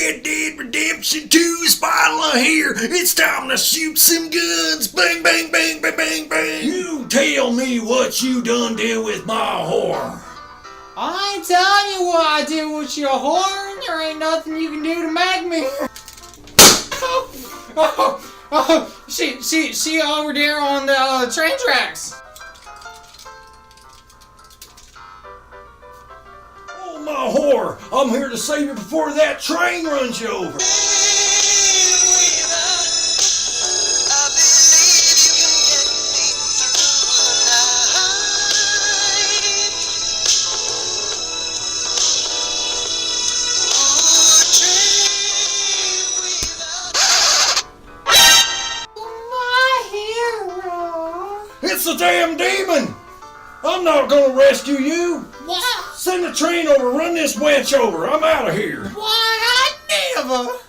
Red Dead Redemption 2's finally here. It's time to shoot some guns. Bang, bang, bang, bang, bang, bang. You tell me what you done did with my whore. I ain't telling you what I did with your whore. There ain't nothing you can do to make me. She over there on the train tracks. Oh, my whore. I'm here to save you before that train runs you over. It's a damn demon! I'm not gonna rescue you! What? Send the train over, run this wench over, I'm out of here! Why, I never!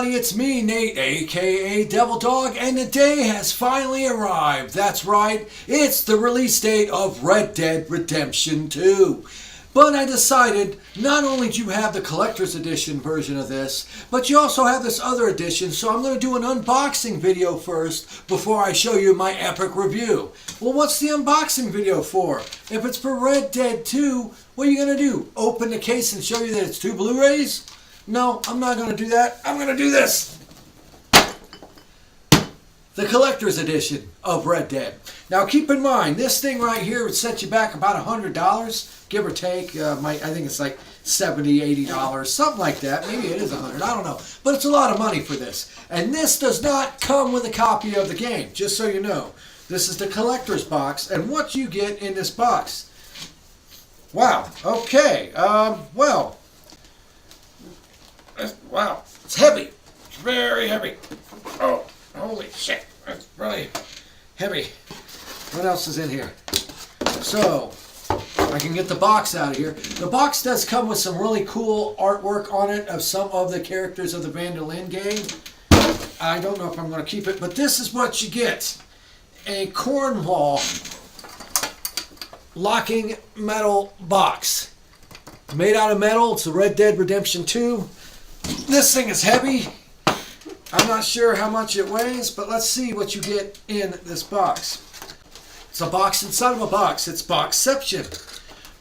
It's me, Nate, aka Devil Dog, and the day has finally arrived. That's right, it's the release date of Red Dead Redemption 2. But I decided not only do you have the collector's edition version of this, but you also have this other edition, so I'm going to do an unboxing video first before I show you my epic review. Well, what's the unboxing video for? If it's for Red Dead 2, what are you going to do? Open the case and show you that it's 2 Blu-rays? No, I'm not going to do that. I'm going to do this. The collector's edition of Red Dead. Now keep in mind, this thing right here would set you back about $100, give or take. I think it's like $70, $80, something like that. Maybe it is $100, I don't know. But it's a lot of money for this. And this does not come with a copy of the game, just so you know. This is the collector's box, and what you get in this box. Wow, okay, well... Wow, it's heavy. It's very heavy. Oh, holy shit. That's really heavy. What else is in here? So, I can get the box out of here. The box does come with some really cool artwork on it of some of the characters of the Van der Linde game. I don't know if I'm going to keep it, but this is what you get. A Cornwall locking metal box. Made out of metal. It's a Red Dead Redemption 2. This thing is heavy. I'm not sure how much it weighs, but let's see what you get in this box. It's a box inside of a box. It's Boxception.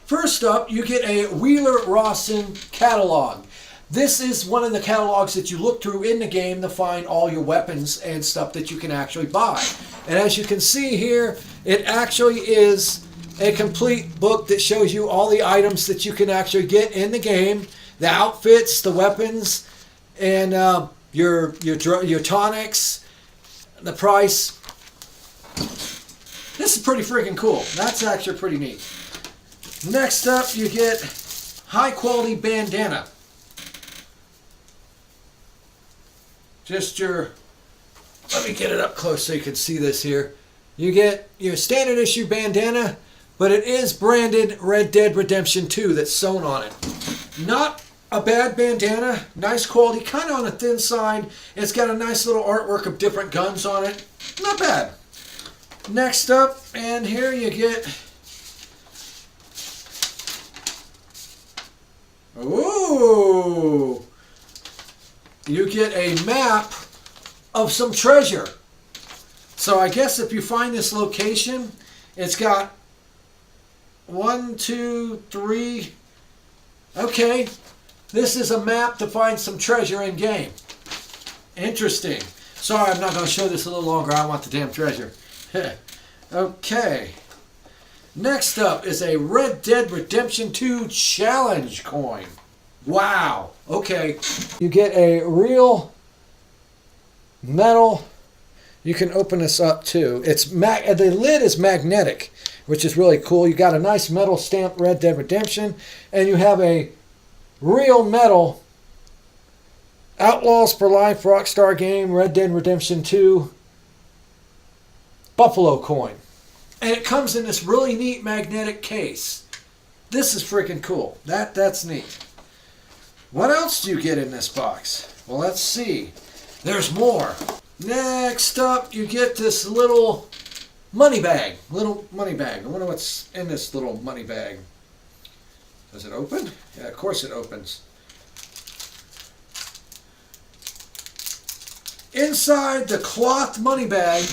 First up, you get a Wheeler Rawson catalog. This is one of the catalogs that you look through in the game to find all your weapons and stuff that you can actually buy. And as you can see here, it actually is a complete book that shows you all the items that you can actually get in the game. The outfits, the weapons, and your tonics, the price. This is pretty freaking cool. That's actually pretty neat. Next up, you get high quality bandana. Just let me get it up close so you can see this here. You get your standard issue bandana, but it is branded Red Dead Redemption 2 that's sewn on it. Not a bad bandana, nice quality, kind of on the thin side. It's got a nice little artwork of different guns on it. Not bad. Next up, and here you get... Ooh! You get a map of some treasure. So I guess if you find this location, it's got 1, 2, 3... Okay. This is a map to find some treasure in game. Interesting. Sorry, I'm not going to show this a little longer. I want the damn treasure. Okay. Next up is a Red Dead Redemption 2 challenge coin. Wow. Okay. You get a real metal. You can open this up too. The lid is magnetic, which is really cool. You got a nice metal stamped Red Dead Redemption, and you have a real metal Outlaws for Life Rockstar game Red Dead Redemption 2 Buffalo coin. And it comes in this really neat magnetic case. This is freaking cool. That's neat. What else do you get in this box? Well, let's see. There's more. Next up, you get this little money bag. Little money bag. I wonder what's in this little money bag. Does it open? Yeah, of course it opens. Inside the cloth money bag,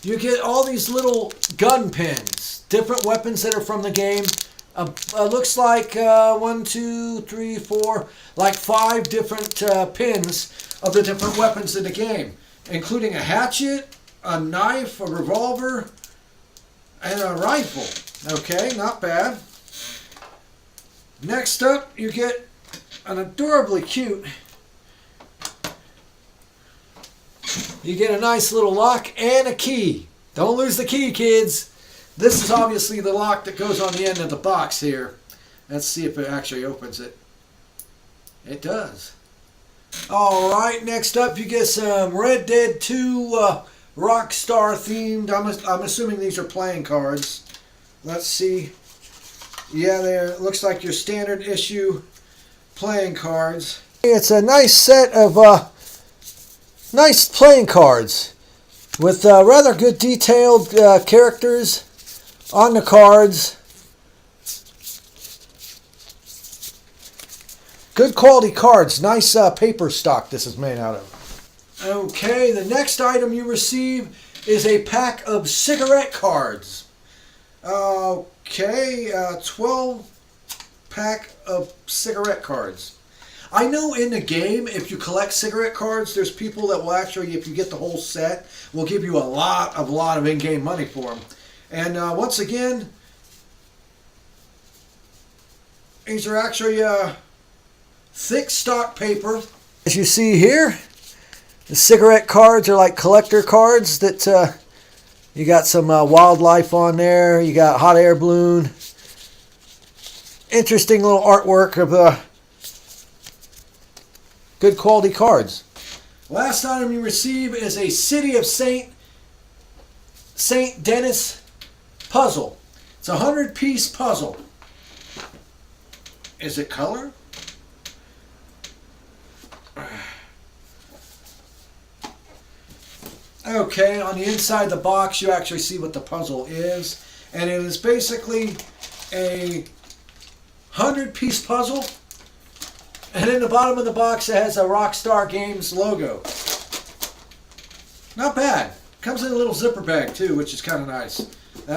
you get all these little gun pins. Different weapons that are from the game. Looks like 1, 2, 3, 4, like 5 different pins of the different weapons in the game, including a hatchet, a knife, a revolver, and a rifle. Okay, not bad. Next up, you get an adorably cute. You get a nice little lock and a key. Don't lose the key, kids. This is obviously the lock that goes on the end of the box here. Let's see if it actually opens it. It does. Alright, next up you get some Red Dead 2 Rockstar themed. I'm assuming these are playing cards. Let's see. Yeah, it looks like your standard issue playing cards. It's a nice set of nice playing cards with rather good detailed characters on the cards. Good quality cards. Nice paper stock this is made out of. Okay, the next item you receive is a pack of cigarette cards. Okay, 12 pack of cigarette cards. I know in the game, if you collect cigarette cards, there's people that will actually, if you get the whole set, will give you a lot of in-game money for them. And once again, these are actually thick stock paper. As you see here, the cigarette cards are like collector cards that you got some wildlife on there. You got hot air balloon. Interesting little artwork of good quality cards. Last item you receive is a City of Saint Denis puzzle. It's a 100-piece puzzle. Is it color? Okay, on the inside of the box you actually see what the puzzle is. And it is basically a 100-piece puzzle. And in the bottom of the box it has a Rockstar Games logo. Not bad. Comes in a little zipper bag too, which is kind of nice.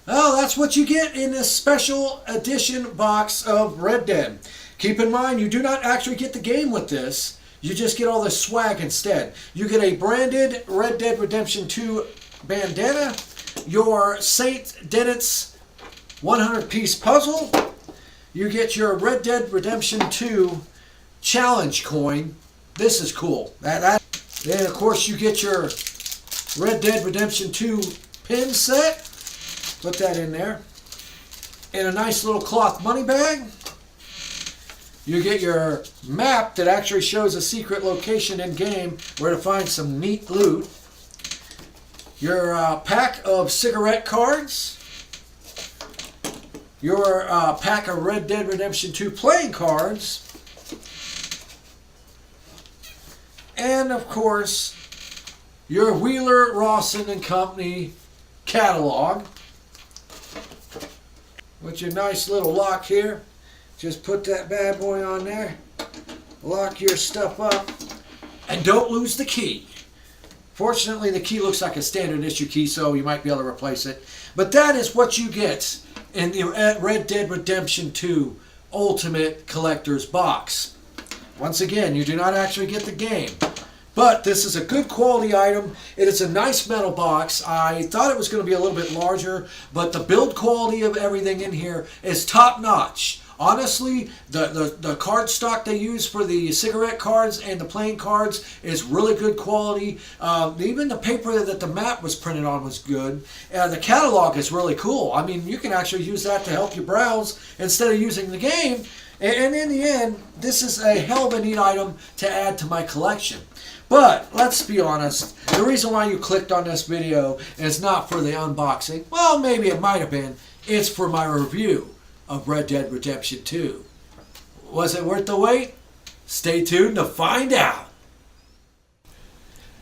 Oh, that's what you get in this special edition box of Red Dead. Keep in mind, you do not actually get the game with this. You just get all the swag instead. You get a branded Red Dead Redemption 2 bandana, your St. Denis 100-piece puzzle. You get your Red Dead Redemption 2 challenge coin. This is cool. Then, of course, you get your Red Dead Redemption 2 pin set. Put that in there. In a nice little cloth money bag. You get your map that actually shows a secret location in game where to find some neat loot. Your pack of cigarette cards. Your pack of Red Dead Redemption 2 playing cards. And of course, your Wheeler, Rawson and Company catalog. With your nice little lock here. Just put that bad boy on there. Lock your stuff up. And don't lose the key. Fortunately, the key looks like a standard issue key, so you might be able to replace it. But that is what you get in the Red Dead Redemption 2 Ultimate Collector's Box. Once again, you do not actually get the game. But this is a good quality item. It is a nice metal box. I thought it was going to be a little bit larger, but the build quality of everything in here is top notch. Honestly, the card stock they use for the cigarette cards and the playing cards is really good quality. Even the paper that the map was printed on was good. The catalog is really cool. I mean, you can actually use that to help you browse instead of using the game. And in the end, this is a hell of a neat item to add to my collection. But let's be honest, the reason why you clicked on this video is not for the unboxing. Well, maybe it might have been. It's for my review of Red Dead Redemption 2. Was it worth the wait? Stay tuned to find out.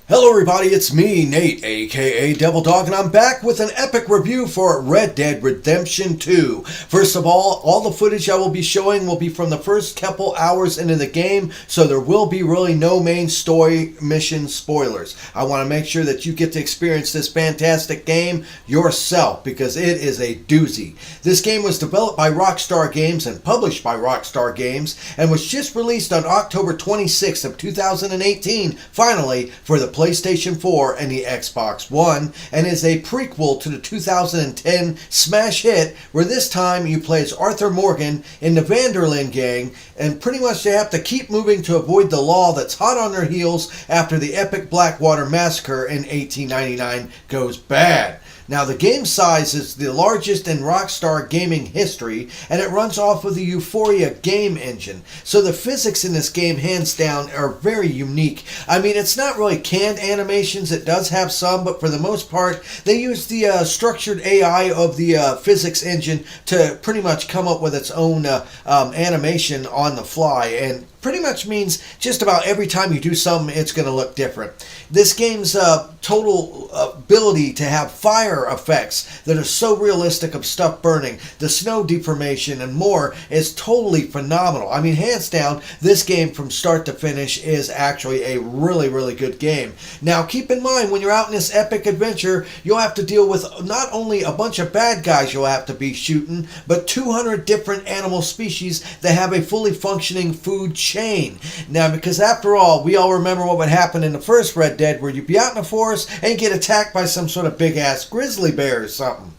Hello everybody, it's me, Nate, aka Devil Dog, and I'm back with an epic review for Red Dead Redemption 2. First of all the footage I will be showing will be from the first couple hours into the game, so there will be really no main story mission spoilers. I want to make sure that you get to experience this fantastic game yourself, because it is a doozy. This game was developed by Rockstar Games and published by Rockstar Games, and was just released on October 26th of 2018, finally, for the PlayStation 4 and the Xbox One, and is a prequel to the 2010 smash hit, where this time you play as Arthur Morgan in the Vanderlyn gang, and pretty much they have to keep moving to avoid the law that's hot on their heels after the epic Blackwater Massacre in 1899 goes bad. Now, the game size is the largest in Rockstar gaming history, and it runs off of the Euphoria game engine. So the physics in this game, hands down, are very unique. I mean, it's not really canned animations. It does have some, but for the most part, they use the structured AI of the physics engine to pretty much come up with its own animation on the fly, and pretty much means just about every time you do something, it's going to look different. This game's total ability to have fire effects that are so realistic of stuff burning, the snow deformation, and more is totally phenomenal. I mean, hands down, this game from start to finish is actually a really, really good game. Now, keep in mind, when you're out in this epic adventure, you'll have to deal with not only a bunch of bad guys you'll have to be shooting, but 200 different animal species that have a fully functioning food chain. Now, because after all, we all remember what would happen in the first Red Dead, where you'd be out in the forest and get attacked by some sort of big-ass grizzly bear or something.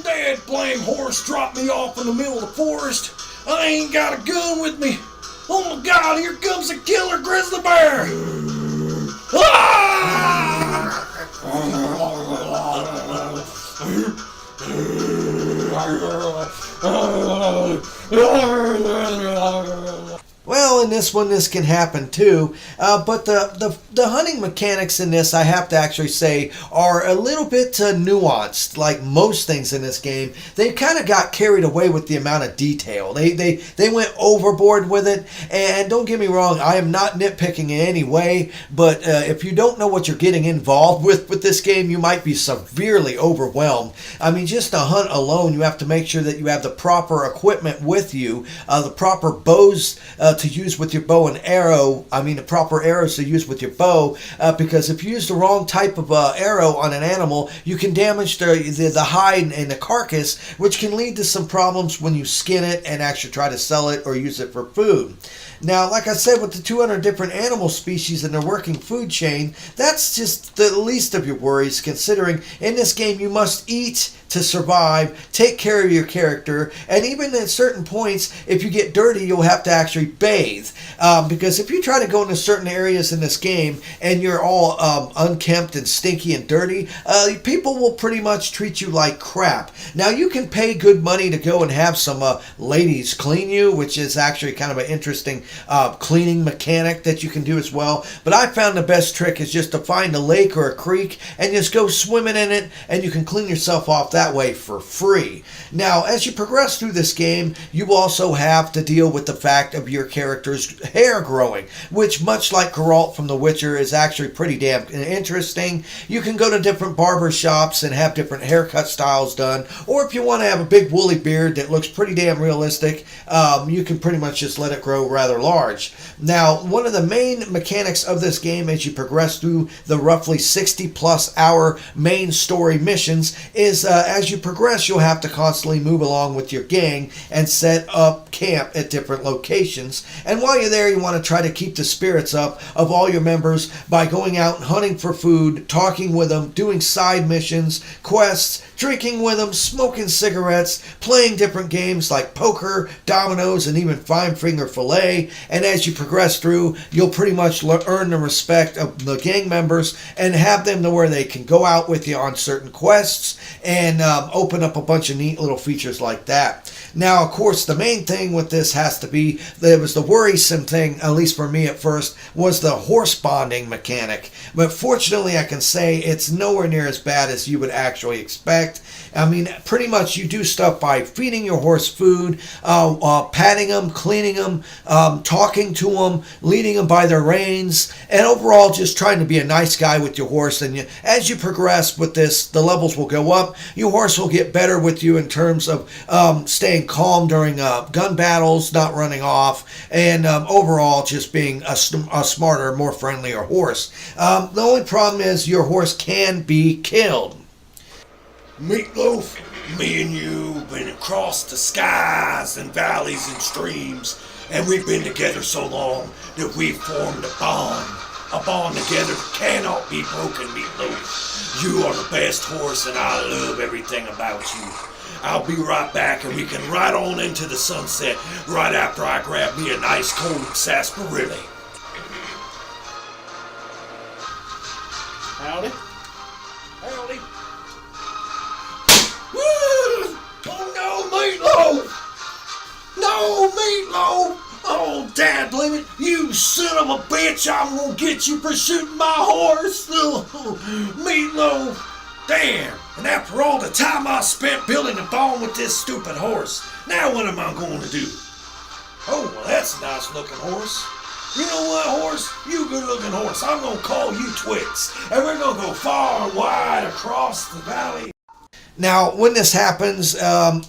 That blame horse dropped me off in the middle of the forest. I ain't got a gun with me. Oh my God, here comes a killer grizzly bear! Well, in this one, this can happen too, but the hunting mechanics in this, I have to actually say, are a little bit nuanced. Like most things in this game, they kind of got carried away with the amount of detail. They went overboard with it, and don't get me wrong, I am not nitpicking in any way, but if you don't know what you're getting involved with this game, you might be severely overwhelmed. I mean, just to hunt alone, you have to make sure that you have the proper equipment with you, the proper bows to use with your bow and arrow. I mean, the proper arrows to use with your bow, because if you use the wrong type of arrow on an animal, you can damage the hide and the carcass, which can lead to some problems when you skin it and actually try to sell it or use it for food. Now, like I said, with the 200 different animal species and their working food chain, that's just the least of your worries, considering in this game you must eat to survive, take care of your character, and even at certain points, if you get dirty, you'll have to actually bathe. Because if you try to go into certain areas in this game and you're all unkempt and stinky and dirty, people will pretty much treat you like crap. Now, you can pay good money to go and have some ladies clean you, which is actually kind of an interesting cleaning mechanic that you can do as well. But I found the best trick is just to find a lake or a creek and just go swimming in it, and you can clean yourself off that way for free. Now, as you progress through this game, you also have to deal with the fact of your character's hair growing, which, much like Geralt from The Witcher, is actually pretty damn interesting. You can go to different barber shops and have different haircut styles done, or if you want to have a big woolly beard that looks pretty damn realistic, you can pretty much just let it grow rather large. Now, one of the main mechanics of this game as you progress through the roughly 60-plus hour main story missions is as you progress, you'll have to constantly move along with your gang and set up camp at different locations. And while you're there, you want to try to keep the spirits up of all your members by going out and hunting for food, talking with them, doing side missions, quests, drinking with them, smoking cigarettes, playing different games like poker, dominoes, and even five finger fillet. And as you progress through, you'll pretty much earn the respect of the gang members and have them to where they can go out with you on certain quests and open up a bunch of neat little features like that. Now, of course, the main thing with this has to be, that was the worrisome thing, at least for me at first, was the horse bonding mechanic. But fortunately, I can say it's nowhere near as bad as you would actually expect. I mean, pretty much you do stuff by feeding your horse food, patting them, cleaning them, talking to them, leading them by their reins, and overall just trying to be a nice guy with your horse. And as you progress with this, the levels will go up. Your horse will get better with you in terms of staying calm during gun battles, not running off, and overall just being a smarter, more friendlier horse. The only problem is your horse can be killed. Meatloaf, me and you been across the skies and valleys and streams, and we've been together so long that we've formed a bond. A bond together that cannot be broken, Meatloaf. You are the best horse, and I love everything about you. I'll be right back, and we can ride on into the sunset right after I grab me a nice cold sarsaparilla. Howdy. Howdy. Woo! Oh no, Meatloaf! No, Meatloaf! Oh, Dad, limit, you son of a bitch! I'm gonna get you for shooting my horse! Oh, Meatloaf! Damn! And after all the time I spent building a bond with this stupid horse, now what am I going to do? Oh, well, that's a nice looking horse. You know what, horse? You good looking horse. I'm gonna call you Twix, and we're gonna go far and wide across the valley. Now, when this happens,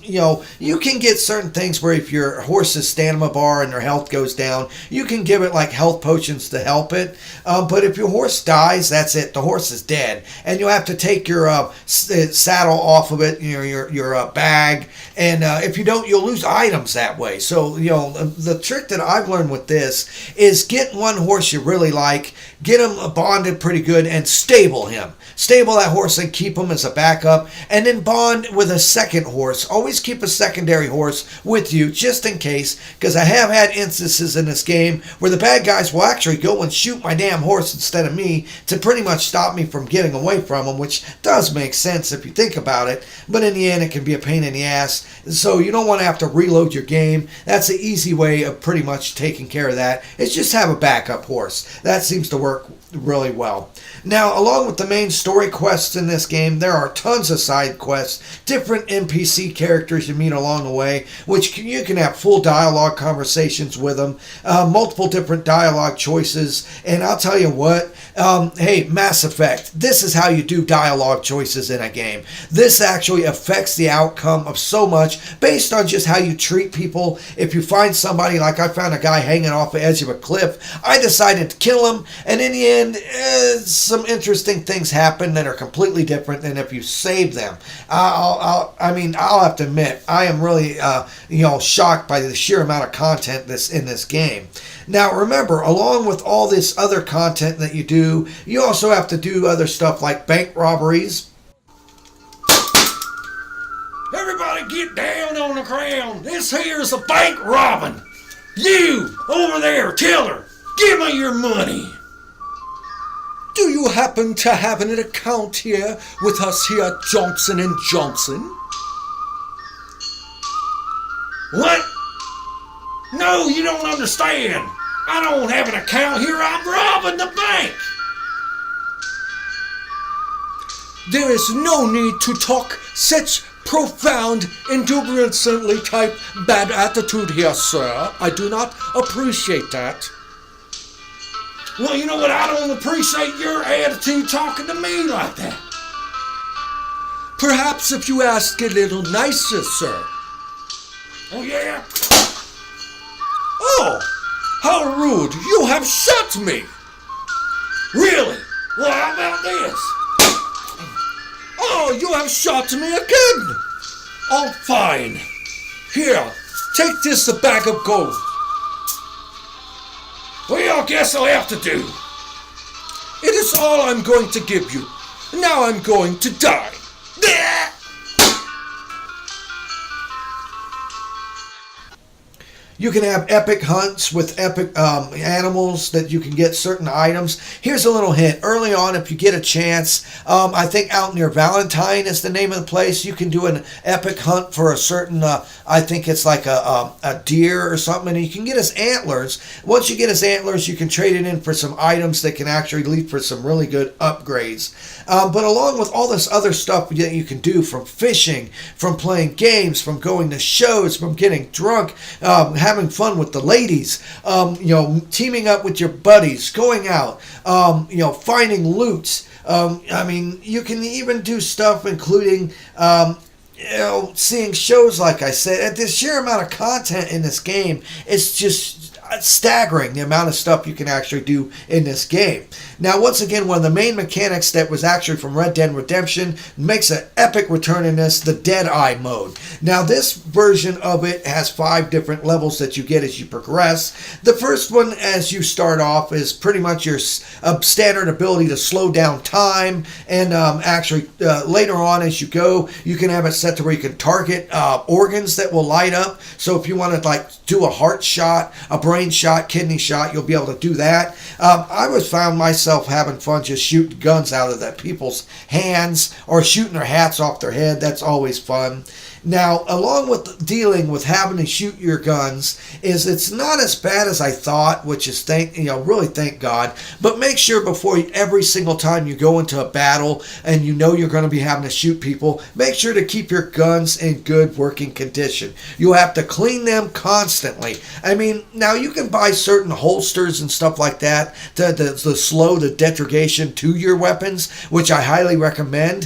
you can get certain things where if your horse's stamina bar and their health goes down, you can give it like health potions to help it. But if your horse dies, that's it. The horse is dead. And you'll have to take your saddle off of it, your bag. And if you don't, you'll lose items that way. So, the trick that I've learned with this is get one horse you really like, get him bonded pretty good, and stable him. Stable that horse and keep him as a backup. And then bond with a second horse. Always keep a secondary horse with you just in case, because I have had instances in this game where the bad guys will actually go and shoot my damn horse instead of me to pretty much stop me from getting away from them, which does make sense if you think about it, but in the end it can be a pain in the ass. So you don't want to have to reload your game. That's the easy way of pretty much taking care of that, is just have a backup horse. That seems to work really well. Now, along with the main story quests in this game, there are tons of side quests, different NPC characters you meet along the way, which you can have full dialogue conversations with them, multiple different dialogue choices, and I'll tell you what, hey, Mass Effect, this is how you do dialogue choices in a game. This actually affects the outcome of so much based on just how you treat people. If you find somebody, like I found a guy hanging off the edge of a cliff, I decided to kill him, and in the end, some interesting things happen that are completely different than if you save them. I'll have to admit, I am really, shocked by the sheer amount of content that's in this game. Now, remember, along with all this other content that you do, you also have to do other stuff like bank robberies. Everybody get down on the ground. This here's a bank robbing. You, over there, teller, give me your money. Do you happen to have an account here with us here at Johnson & Johnson? What? No, you don't understand. I don't have an account here. I'm robbing the bank. There is no need to talk such profound, indubitantly type bad attitude here, sir. I do not appreciate that. Well, you know what? I don't appreciate your attitude talking to me like that. Perhaps if you ask a little nicer, sir. Oh, yeah? Oh, how rude! You have shot me! Really? Well, how about this? Oh, you have shot me again! Oh, fine. Here, take this, a bag of gold. Well, I guess I'll have to do. It is all I'm going to give you. Now I'm going to die. You can have epic hunts with epic animals that you can get certain items. Here's a little hint. Early on, if you get a chance, I think out near Valentine is the name of the place, you can do an epic hunt for a certain, I think it's like a deer or something, and you can get his antlers. Once you get his antlers, you can trade it in for some items that can actually lead for some really good upgrades. But along with all this other stuff that you can do, from fishing, from playing games, from going to shows, from getting drunk, having fun with the ladies, teaming up with your buddies, going out, finding loot. I mean, you can even do stuff including, seeing shows, like I said. The sheer amount of content in this game is just staggering, the amount of stuff you can actually do in this game. Now, once again, one of the main mechanics that was actually from Red Dead Redemption makes an epic return in this, the Deadeye mode. Now, this version of it has 5 different levels that you get as you progress. The first one, as you start off, is pretty much your standard ability to slow down time, and actually later on as you go, you can have it set to where you can target organs that will light up. So if you want to do a heart shot, a brain shot, kidney shot, you'll be able to do that. I was found myself having fun just shooting guns out of the people's hands or shooting their hats off their head. That's always fun. Now, along with dealing with having to shoot your guns, it's not as bad as I thought, which is really thank God. But make sure before every single time you go into a battle and you're going to be having to shoot people, make sure to keep your guns in good working condition. You'll have to clean them constantly. I mean, now you can buy certain holsters and stuff like that to slow the degradation to your weapons, which I highly recommend.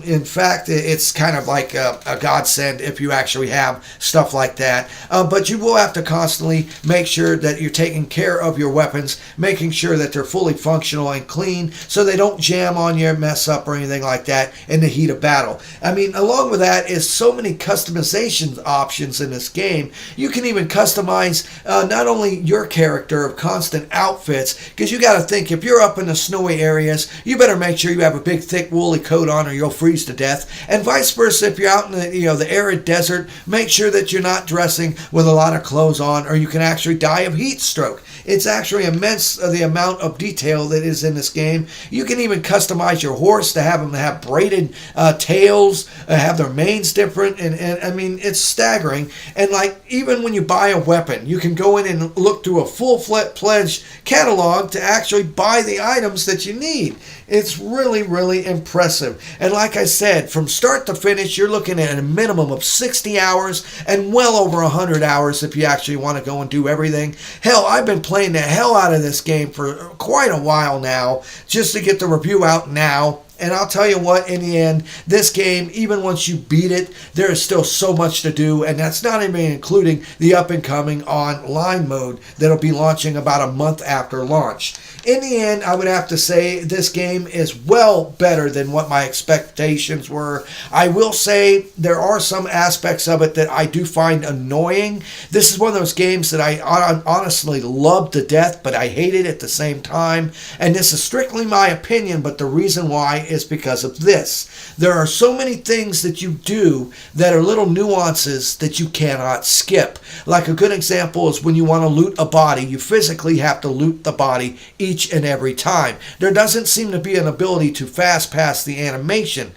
In fact, it's kind of like a godsend if you actually have stuff like that. But you will have to constantly make sure that you're taking care of your weapons, making sure that they're fully functional and clean so they don't jam on you, mess up, or anything like that in the heat of battle. I mean, along with that is so many customization options in this game. You can even customize not only your character of constant outfits, because you got to think, if you're up in the snowy areas, you better make sure you have a big thick woolly coat on or you'll freeze to death, and vice versa. If you're out in the arid desert, make sure that you're not dressing with a lot of clothes on or you can actually die of heat stroke. It's actually immense, the amount of detail that is in this game. You can even customize your horse to have them have braided tails, have their manes different, and I mean, it's staggering. And even when you buy a weapon, you can go in and look through a full-fledged catalog to actually buy the items that you need. It's really, really impressive. And like I said, from start to finish, you're looking at a minimum of 60 hours and well over 100 hours if you actually want to go and do everything. Hell, I've been playing the hell out of this game for quite a while now, just to get the review out now. And I'll tell you what, in the end, this game, even once you beat it, there is still so much to do, and that's not even including the up-and-coming online mode that'll be launching about a month after launch. In the end, I would have to say this game is well better than what my expectations were. I will say there are some aspects of it that I do find annoying. This is one of those games that I honestly love to death, but I hate it at the same time. And this is strictly my opinion, but the reason why is because of this. There are so many things that you do that are little nuances that you cannot skip. Like a good example is when you want to loot a body, you physically have to loot the body each and every time. There doesn't seem to be an ability to fast pass the animation.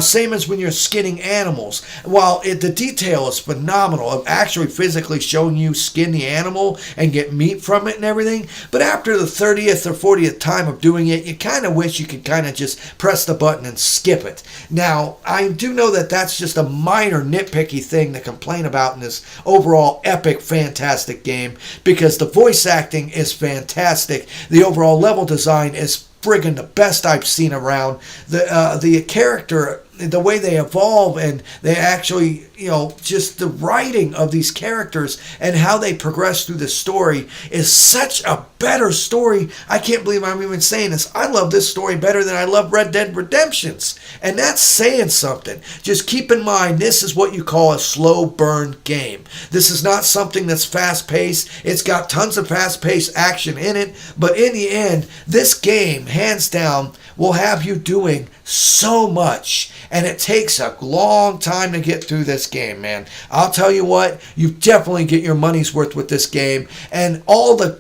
Same as when you're skinning animals. While the detail is phenomenal of actually physically showing you skin the animal and get meat from it and everything, but after the 30th or 40th time of doing it, you kind of wish you could kind of just press the button and skip it. Now, I do know that that's just a minor nitpicky thing to complain about in this overall epic, fantastic game, because the voice acting is fantastic. The overall level design is friggin' the best I've seen around. The character the way they evolve, and they actually, just the writing of these characters and how they progress through the story is such a better story. I can't believe I'm even saying this. I love this story better than I love Red Dead Redemption's. And that's saying something. Just keep in mind, this is what you call a slow burn game. This is not something that's fast paced. It's got tons of fast paced action in it. But in the end, this game, hands down, will have you doing so much. And it takes a long time to get through this game, man. I'll tell you what, you definitely get your money's worth with this game. And all the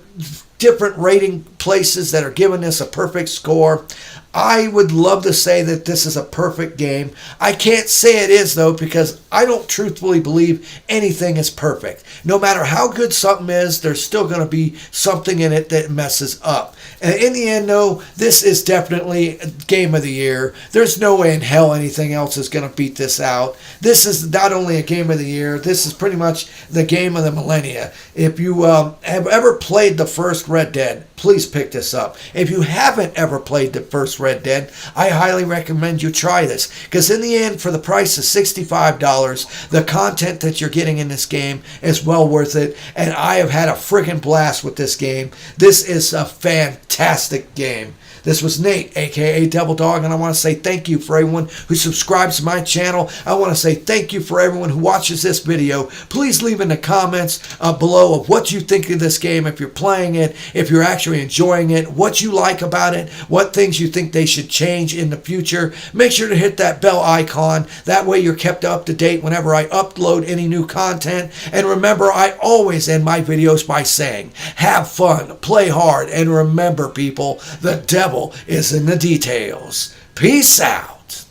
different rating places that are giving this a perfect score, I would love to say that this is a perfect game. I can't say it is, though, because I don't truthfully believe anything is perfect. No matter how good something is, there's still going to be something in it that messes up. And in the end, though, this is definitely Game of the Year. There's no way in hell anything else is going to beat this out. This is not only a Game of the Year, this is pretty much the game of the millennia. If you have ever played the first Red Dead, please pick this up. If you haven't ever played the first Red Dead, I highly recommend you try this, because in the end, for the price of $65, the content that you're getting in this game is well worth it, and I have had a friggin' blast with this game. This is a fantastic game. This was Nate, aka Devil Dog, and I want to say thank you for everyone who subscribes to my channel. I want to say thank you for everyone who watches this video. Please leave in the comments below of what you think of this game, if you're playing it, if you're actually enjoying it, what you like about it, what things you think they should change in the future. Make sure to hit that bell icon. That way you're kept up to date whenever I upload any new content. And remember, I always end my videos by saying, have fun, play hard, and remember, people, the devil is in the details. Peace out.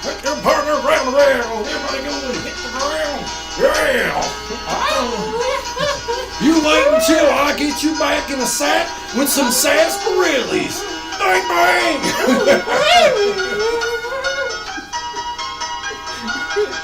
Put your partner around there. Everybody go and hit the ground. Yeah. You wait until I get you back in a sack with some sarsaparillas. Bang, bang.